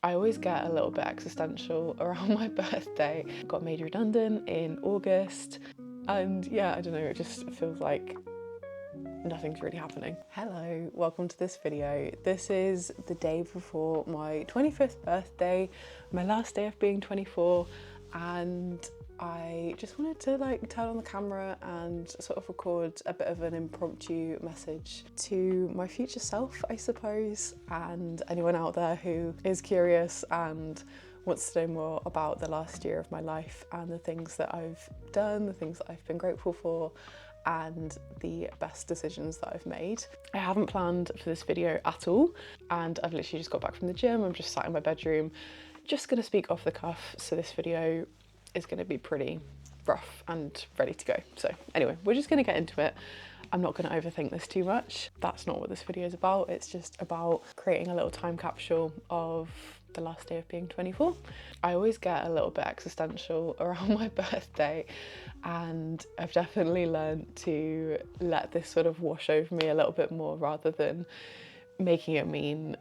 I always get a little bit existential around my birthday. Got made redundant in August, and yeah, I don't know, it just feels like nothing's really happening. Hello, welcome to this video. This is the day before my 25th birthday, my last day of being 24, and I just wanted to turn on the camera and sort of record a bit of an impromptu message to my future self, I suppose, and anyone out there who is curious and wants to know more about the last year of my life and the things that I've done, the things that I've been grateful for, and the best decisions that I've made. I haven't planned for this video at all, and I've literally just got back from the gym. I'm just sat in my bedroom, just gonna speak off the cuff, so this video is gonna be pretty rough and ready to go. So anyway, we're just gonna get into it. I'm not gonna overthink this too much. That's not what this video is about. It's just about creating a little time capsule of the last day of being 24. I always get a little bit existential around my birthday, and I've definitely learned to let this sort of wash over me a little bit more rather than making it mean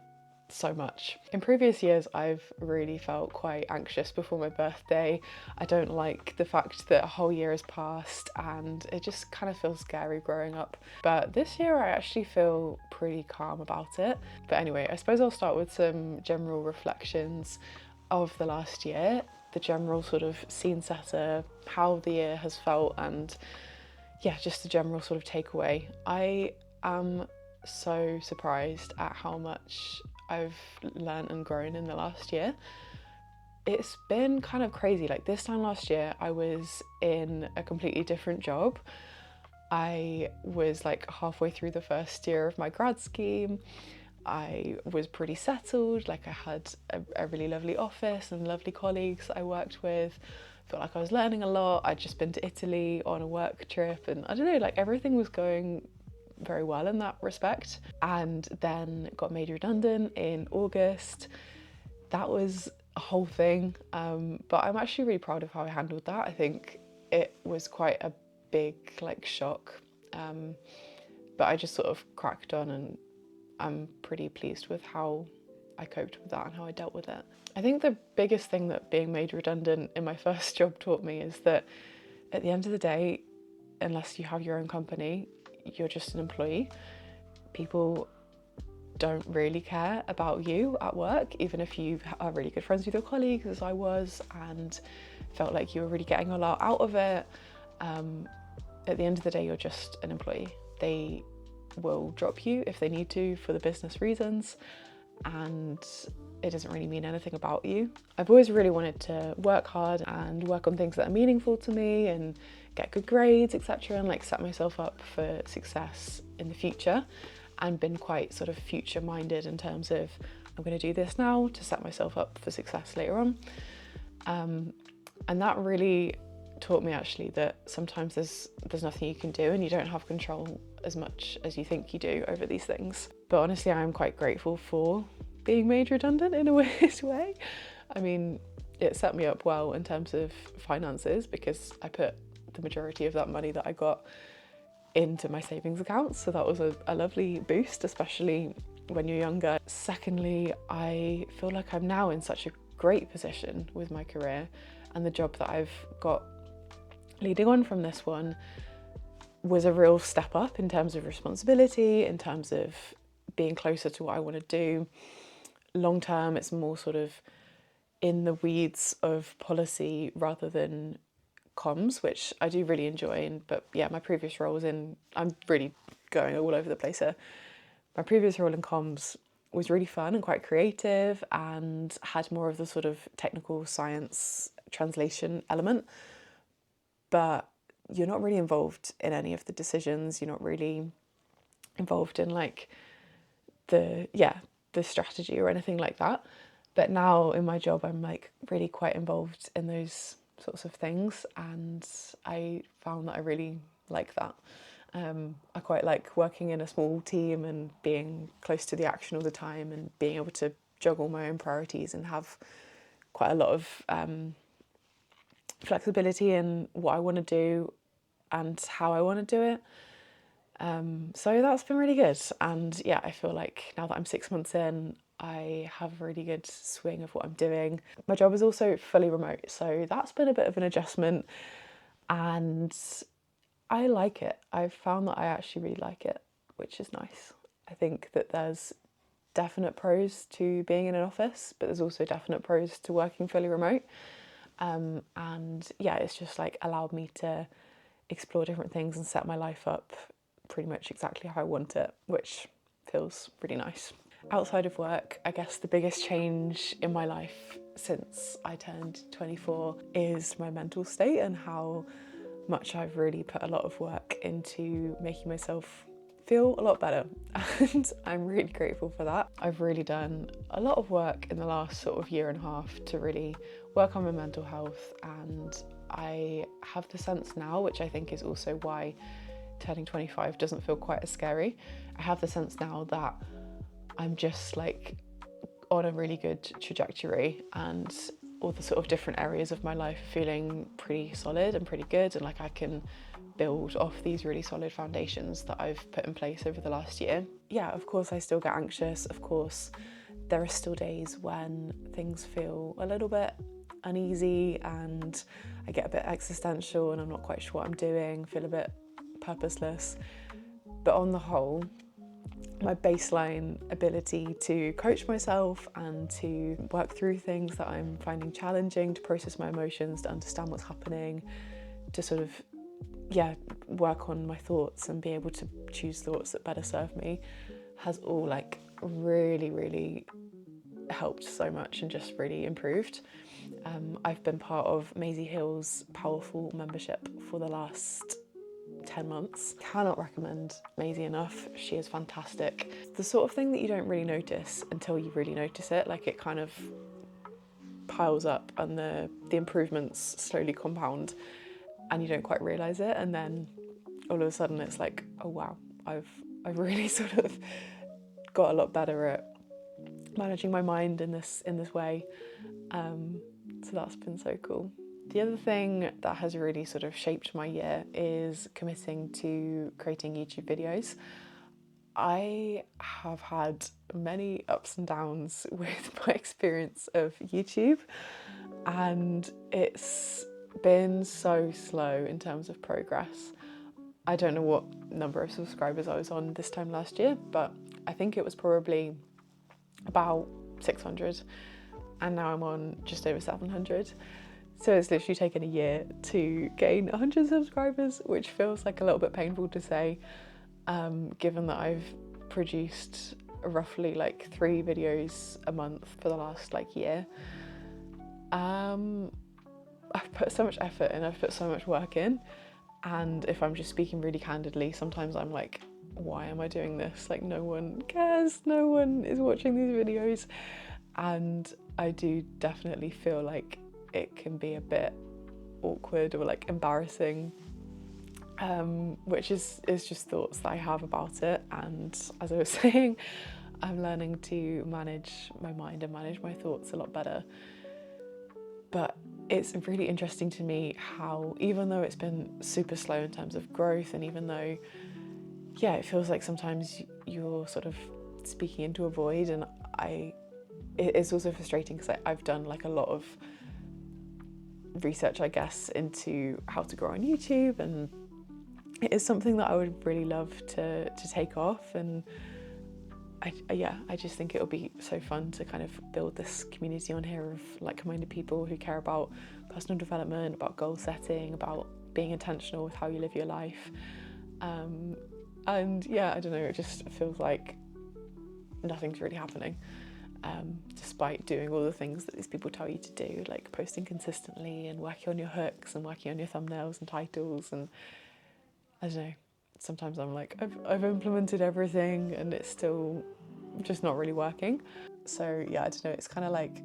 so much. In previous years, I've really felt quite anxious before my birthday. I don't like the fact that a whole year has passed and it just kind of feels scary growing up. But this year I actually feel pretty calm about it. But anyway, I suppose I'll start with some general reflections of the last year, the general sort of scene setter, how the year has felt, and yeah, just the general sort of takeaway. I am so surprised at how much I've learned and grown in the last year. It's been kind of crazy. Like this time last year, I was in a completely different job. I was like halfway through the first year of my grad scheme. I was pretty settled. Like I had a really lovely office and lovely colleagues that I worked with. Felt like I was learning a lot. I'd just been to Italy on a work trip, and I don't know, like everything was going very well in that respect. And then got made redundant in August. That was a whole thing, but I'm actually really proud of how I handled that. I think it was quite a big shock, but I just sort of cracked on, and I'm pretty pleased with how I coped with that and how I dealt with it. I think the biggest thing that being made redundant in my first job taught me is that at the end of the day, unless you have your own company, you're just an employee. People don't really care about you at work, even if you are really good friends with your colleagues, as I was, and felt like you were really getting a lot out of it. At the end of the day, you're just an employee. They will drop you if they need to for the business reasons, and it doesn't really mean anything about you. I've always really wanted to work hard and work on things that are meaningful to me and get good grades, etc., and set myself up for success in the future, and been quite sort of future minded in terms of I'm going to do this now to set myself up for success later on. And that really taught me actually that sometimes there's nothing you can do, and you don't have control as much as you think you do over these things. But honestly, I'm quite grateful for being made redundant in a weird way. I mean, it set me up well in terms of finances because I put the majority of that money that I got into my savings accounts, so that was a lovely boost, especially when you're younger. Secondly, I feel like I'm now in such a great position with my career, and the job that I've got leading on from this one was a real step up in terms of responsibility, in terms of being closer to what I want to do. Long term, it's more sort of in the weeds of policy rather than comms, which I do really enjoy. But yeah, my previous role was I'm really going all over the place here. My previous role in comms was really fun and quite creative and had more of the sort of technical science translation element, but you're not really involved in any of the decisions. You're not really involved in the strategy or anything like that. But now in my job, I'm really quite involved in those sorts of things, and I found that I really like that. I quite like working in a small team and being close to the action all the time and being able to juggle my own priorities and have quite a lot of flexibility in what I want to do and how I want to do it. So that's been really good. And yeah, I feel like now that I'm 6 months in, I have a really good swing of what I'm doing. My job is also fully remote, so that's been a bit of an adjustment, and I like it. I've found that I actually really like it, which is nice. I think that there's definite pros to being in an office, but there's also definite pros to working fully remote. And yeah, it's just like allowed me to explore different things and set my life up pretty much exactly how I want it, which feels really nice. Outside of work, I guess the biggest change in my life since I turned 24 is my mental state and how much I've really put a lot of work into making myself feel a lot better, and I'm really grateful for that. I've really done a lot of work in the last sort of year and a half to really work on my mental health, and I have the sense now, which I think is also why turning 25 doesn't feel quite as scary. I have the sense now that I'm just like on a really good trajectory, and all the sort of different areas of my life are feeling pretty solid and pretty good, and like I can build off these really solid foundations that I've put in place over the last year. Yeah, of course I still get anxious. Of course there are still days when things feel a little bit uneasy and I get a bit existential and I'm not quite sure what I'm doing, feel a bit purposeless. But on the whole, my baseline ability to coach myself and to work through things that I'm finding challenging, to process my emotions, to understand what's happening, to sort of work on my thoughts and be able to choose thoughts that better serve me, has all like really helped so much and just really improved. I've been part of Maisie Hill's powerful membership for the last 10 months. Cannot recommend Maisie enough. She is fantastic. The sort of thing that you don't really notice until you really notice it, like it kind of piles up and the improvements slowly compound and you don't quite realise it, and then all of a sudden it's like, oh wow, I've really sort of got a lot better at managing my mind in this way. So that's been so cool. The other thing that has really sort of shaped my year is committing to creating YouTube videos. I have had many ups and downs with my experience of YouTube, and it's been so slow in terms of progress. I don't know what number of subscribers I was on this time last year, but I think it was probably about 600, and now I'm on just over 700. So it's literally taken a year to gain 100 subscribers, which feels like a little bit painful to say, given that I've produced roughly like 3 videos a month for the last like year. I've put so much effort in, I've put so much work in, and if I'm just speaking really candidly, sometimes I'm like, why am I doing this? Like, no one cares, no one is watching these videos. And I do definitely feel like it can be a bit awkward or like embarrassing, which is just thoughts that I have about it. And as I was saying, I'm learning to manage my mind and manage my thoughts a lot better. But it's really interesting to me how, even though it's been super slow in terms of growth, and even though, it feels like sometimes you're sort of speaking into a void, and it's also frustrating because I've done like a lot of research, I guess, into how to grow on YouTube, and it is something that I would really love to take off, and I just think it'll be so fun to kind of build this community on here of like-minded people who care about personal development, about goal setting, about being intentional with how you live your life. And I don't know, it just feels like nothing's really happening, despite doing all the things that these people tell you to do, like posting consistently and working on your hooks and working on your thumbnails and titles. And I don't know, sometimes I'm like, I've implemented everything and it's still just not really working. So I don't know, it's kind of like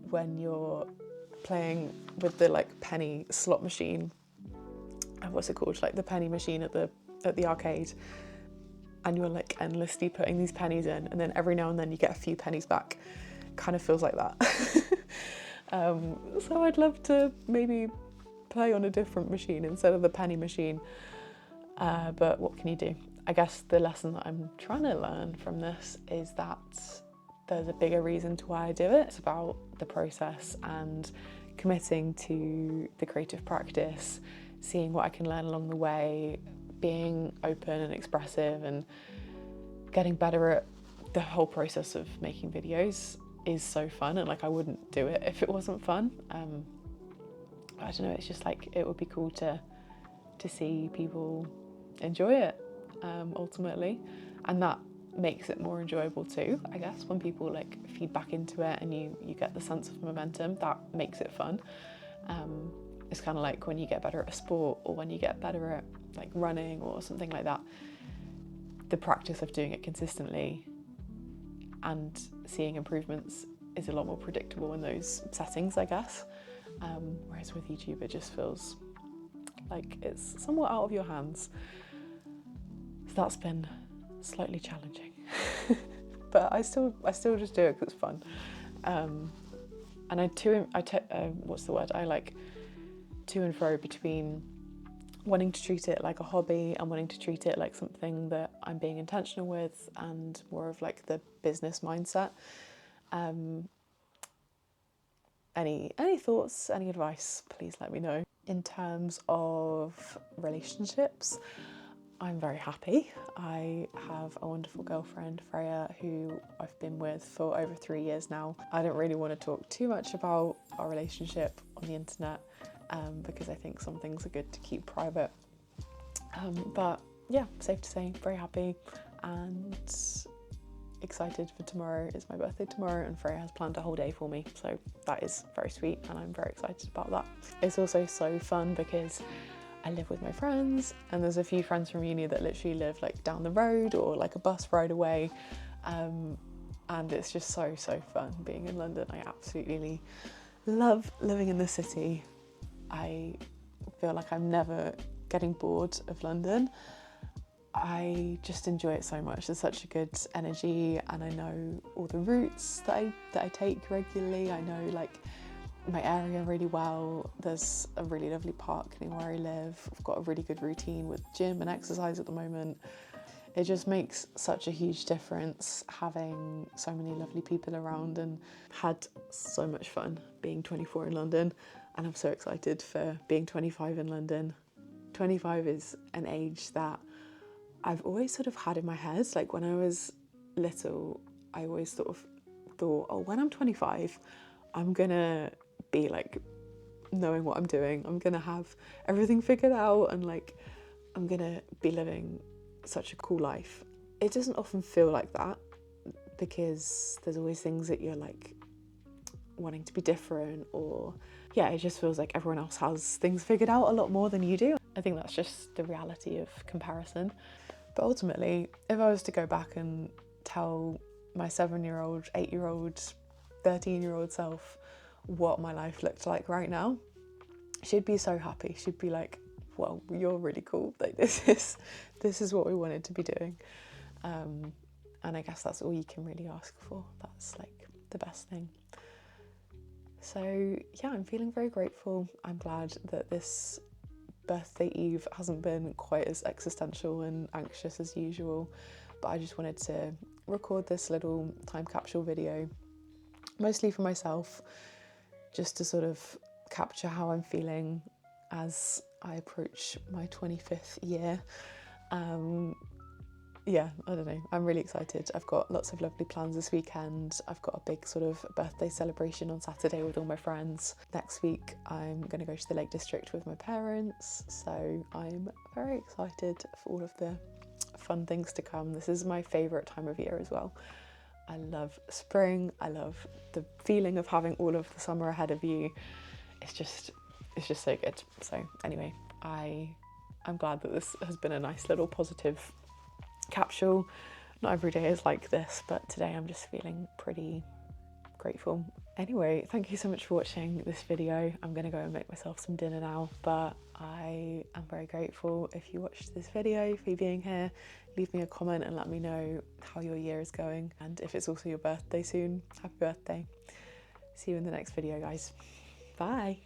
when you're playing with the like penny slot machine, what's it called, like the penny machine at the arcade, and you're like endlessly putting these pennies in, and then every now and then you get a few pennies back. Kind of feels like that. So I'd love to maybe play on a different machine instead of the penny machine. But what can you do? I guess the lesson that I'm trying to learn from this is that there's a bigger reason to why I do it. It's about the process and committing to the creative practice, seeing what I can learn along the way, being open and expressive, and getting better at the whole process of making videos is so fun, and like I wouldn't do it if it wasn't fun. I don't know, it's just like it would be cool to see people enjoy it ultimately, and that makes it more enjoyable too, I guess, when people like feed back into it and you get the sense of momentum. That makes it fun. It's kind of like when you get better at a sport, or when you get better at like running or something like that. The practice of doing it consistently and seeing improvements is a lot more predictable in those settings, I guess. Whereas with YouTube, it just feels like it's somewhat out of your hands. So that's been slightly challenging, but I still just do it because it's fun. And I like to and fro between wanting to treat it like a hobby and wanting to treat it like something that I'm being intentional with, and more of like the business mindset. Any thoughts, any advice, please let me know. In terms of relationships, I'm very happy. I have a wonderful girlfriend, Freya, who I've been with for over 3 years now. I don't really want to talk too much about our relationship on the internet, because I think some things are good to keep private. But yeah, safe to say, very happy and excited for tomorrow. It's my birthday tomorrow, and Freya has planned a whole day for me, so that is very sweet and I'm very excited about that. It's also so fun because I live with my friends, and there's a few friends from uni that literally live like down the road or like a bus ride away, and it's just so fun being in London. I absolutely love living in the city. I feel like I'm never getting bored of London. I just enjoy it so much. There's such a good energy, and I know all the routes that I take regularly. I know like my area really well. There's a really lovely park near where I live. I've got a really good routine with gym and exercise at the moment. It just makes such a huge difference having so many lovely people around, and had so much fun being 24 in London, and I'm so excited for being 25 in London. 25 is an age that I've always sort of had in my head. Like when I was little, I always sort of thought, oh, when I'm 25, I'm gonna be like knowing what I'm doing. I'm gonna have everything figured out, and like I'm gonna be living such a cool life. It doesn't often feel like that, because there's always things that you're like wanting to be different, or yeah, it just feels like everyone else has things figured out a lot more than you do. I think that's just the reality of comparison. But ultimately, if I was to go back and tell my 7-year-old, 8-year-old, 13-year-old self what my life looked like right now, she'd be so happy. She'd be like, well, you're really cool. Like this is what we wanted to be doing. And I guess that's all you can really ask for. That's like the best thing. So yeah, I'm feeling very grateful. I'm glad that this birthday eve hasn't been quite as existential and anxious as usual, but I just wanted to record this little time capsule video, mostly for myself, just to sort of capture how I'm feeling as I approach my 25th year. Yeah, I don't know, I'm really excited. I've got lots of lovely plans this weekend. I've got a big sort of birthday celebration on Saturday with all my friends. Next week I'm going to go to the Lake District with my parents, so I'm very excited for all of the fun things to come. This is my favourite time of year as well. I love spring. I love the feeling of having all of the summer ahead of you. It's just so good. So anyway, I'm glad that this has been a nice little positive capsule. Not every day is like this, but today I'm just feeling pretty grateful. Anyway, thank you so much for watching this video. I'm gonna go and make myself some dinner now, but I am very grateful if you watched this video, for you being here. Leave me a comment and let me know how your year is going, and if it's also your birthday soon, happy birthday. See you in the next video, guys. Bye.